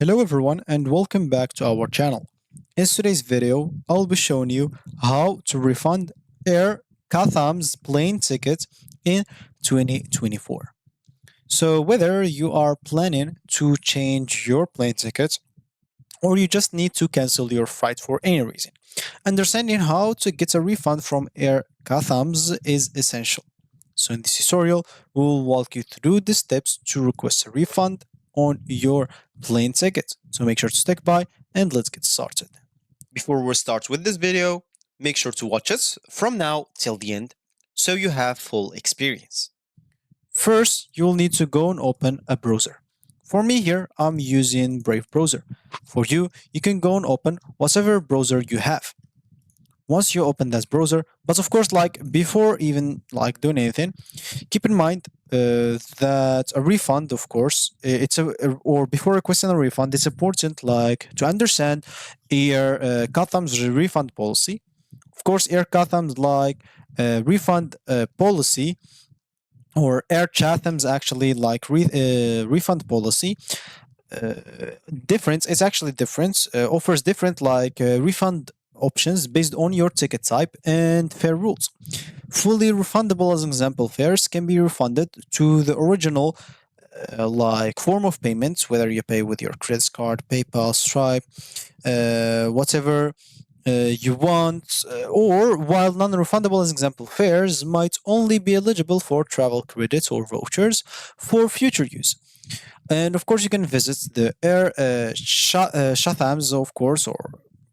Hello everyone and welcome back to our channel. In today's video, I'll be showing you how to refund Air Chatham's plane ticket in 2024. So whether you are planning to change your plane ticket or you just need to cancel your flight for any reason, understanding how to get a refund from Air Chatham's is essential. So in this tutorial, we will walk you through the steps to request a refund on your plane ticket. So make sure to stick by and let's get started. Before we start with this video, make sure to watch it from now till the end so you have full experience. First, you'll need to go and open a browser. For me here, I'm using Brave browser. For you, you can go and open whatever browser you have. Once you open that browser, but of course, like before even like doing anything, keep in mind that a refund, of course, or before requesting a refund, it's important like to understand Air Chatham's refund policy. Of course, Air Chatham's like refund policy, or Air Chatham's actually like refund policy. Uh, Difference is actually different. Offers different like refund options based on your ticket type and fare rules. Fully refundable, as an example, fares can be refunded to the original like form of payments, whether you pay with your credit card, PayPal, Stripe, whatever you want, or while non-refundable, as example, fares might only be eligible for travel credits or vouchers for future use. And of course, you can visit the Air Chathams, of course, or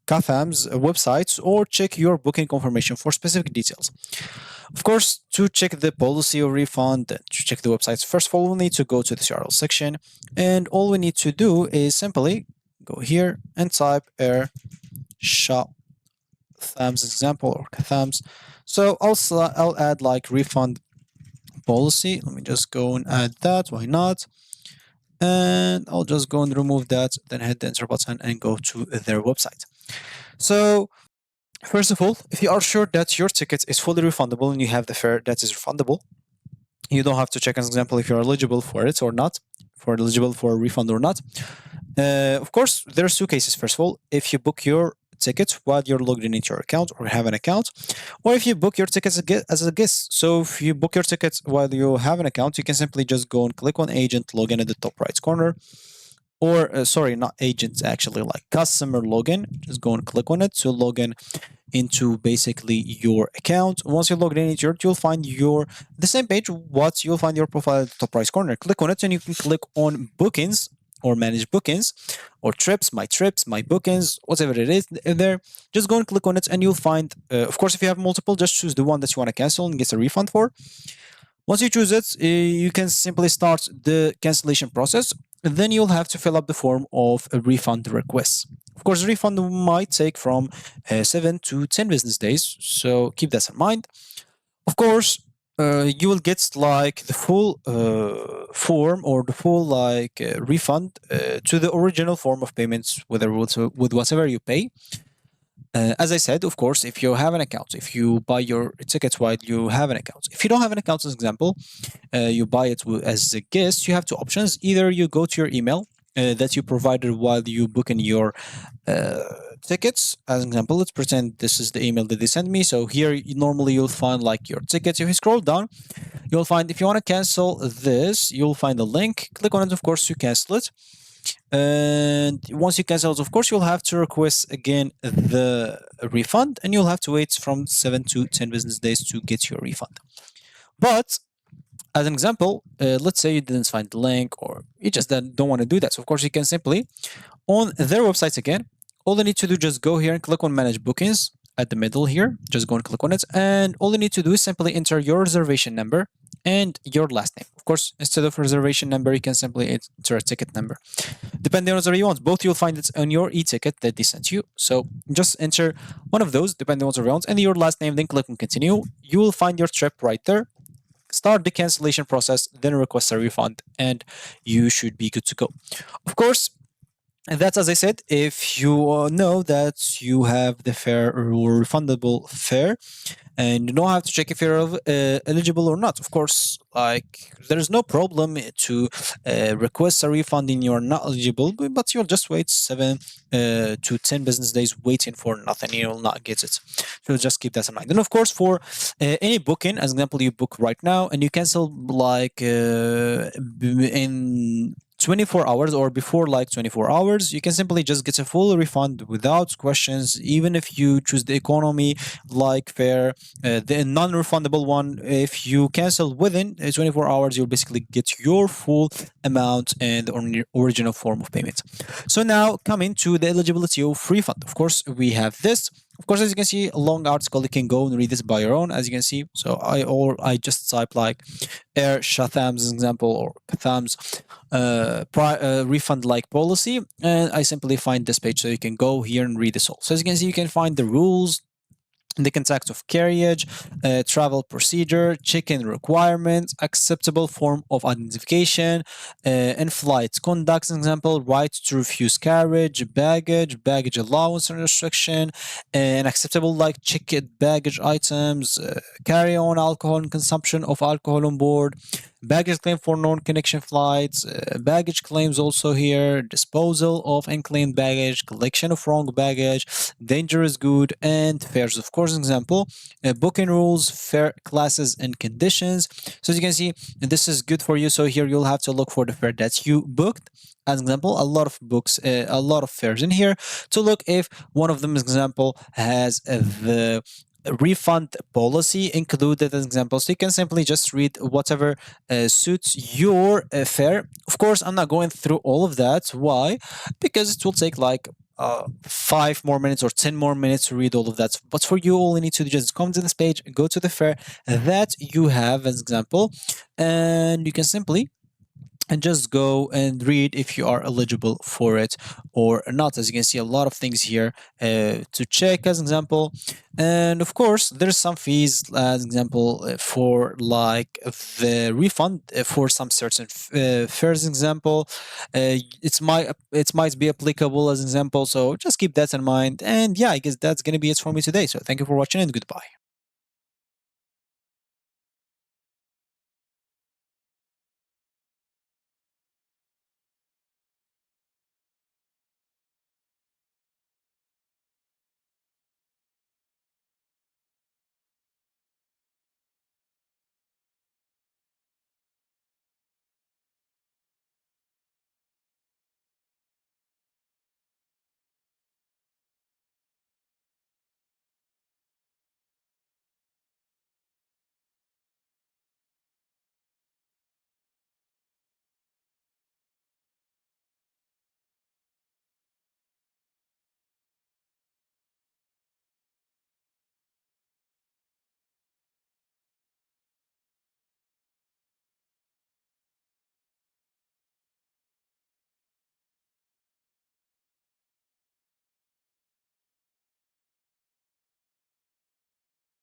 Catham's websites, or check your booking confirmation for specific details. Of course, to check the policy or refund, to check the websites, first of all, we need to go to the URL section, and all we need to do is simply go here and type Air Chathams example or Catham's. So I'll add like refund policy. Let me just go and add that. Why not? And I'll just go and remove that, then hit the enter button and go to their website. So first of all, if you are sure that your ticket is fully refundable and you have the fare that is refundable, you don't have to check as example if you're eligible for it or not, for eligible for a refund or not. Of course, there's two cases. First of all, if you book your ticket while you're logged in into your account or have an account, or if you book your tickets as a guest. So if you book your tickets while you have an account, you can simply just go and click on agent login at the top right corner, or sorry, not agents, actually like customer login. Just go and click on it to log in into basically your account. Once you log in into it, you'll find the same page. What you'll find your profile at the top right corner. Click on it and you can click on bookings or manage bookings or trips, my bookings, whatever it is there. Just go and click on it and you'll find, of course, if you have multiple, just choose the one that you want to cancel and get a refund for. Once you choose it, you can simply start the cancellation process. Then you'll have to fill up the form of a refund request. Of course, the refund might take from 7 to 10 business days, so keep that in mind. Of course, you will get like the full form or the full like refund to the original form of payments, whether with whatever you pay. As I said, of course, if you have an account, if you buy your tickets while you have an account, if you don't have an account, as example, you buy it as a guest, you have two options. Either you go to your email that you provided while you book in your uh, tickets. As an example, let's pretend this is the email that they sent me. So here, normally you'll find like your tickets. If you scroll down, you'll find if you want to cancel this, you'll find a link. Click on it, of course, to cancel it. And once you cancel it, of course, you'll have to request again the refund, and you'll have to wait from 7 to 10 business days to get your refund. But as an example, let's say you didn't find the link or you just don't want to do that. So, of course, you can simply, on their website again, all you need to do just go here and click on manage bookings at the middle here. Just go and click on it. And all you need to do is simply enter your reservation number and your last name. Of course, instead of reservation number, you can simply enter a ticket number. Depending on whatever you want, both you'll find it on your e-ticket that they sent you. So just enter one of those, depending on whatever you want, and your last name, then click on continue. You will find your trip right there. Start the cancellation process, then request a refund, and you should be good to go. Of course, And that's, as I said, if you know that you have the fare or refundable fare, and you don't have to check if you're eligible or not. Of course, like there's no problem to request a refund and you're not eligible, but you'll just wait 7 to 10 business days waiting for nothing. You will not get it. So just keep that in mind. And of course, for any booking, as an example, you book right now and you cancel like in 24 hours or before like 24 hours, you can simply just get a full refund without questions, even if you choose the economy like fare, the non-refundable one. If you cancel within 24 hours, you'll basically get your full amount and the original form of payment. So now coming to the eligibility of refund. Of course, we have this. Of course, as you can see, a long article. You can go and read this by your own, as you can see. So I just type like Air Chathams example or Chathams refund like policy, and I simply find this page. So you can go here and read this all. So as you can see, you can find the rules, the contact of carriage, travel procedure, check-in requirements, acceptable form of identification, in-flight conduct, an example, right to refuse carriage, baggage allowance and restriction, and acceptable like checked baggage items, carry-on alcohol and consumption of alcohol on board, baggage claim for non-connection flights, baggage claims also here, disposal of unclaimed baggage, collection of wrong baggage, dangerous good, and fares. Of course, example, booking rules, fare classes and conditions. So as you can see, this is good for you. So here you'll have to look for the fare that you booked. As example, a lot of books, a lot of fares in here to look if one of them, as example, has the refund policy included as example. So you can simply just read whatever suits your fare. Of course, I'm not going through all of that. Why? Because it will take like 5 more minutes or 10 more minutes to read all of that. But for you, all you need to do is just come to this page, go to the fare that you have as example, and you can simply and just go and read if you are eligible for it or not. As you can see, a lot of things here to check as an example. And of course, there's some fees as example for like the refund for some certain fares example. It might be applicable as an example. So just keep that in mind. And yeah, I guess that's gonna be it for me today. So thank you for watching and goodbye.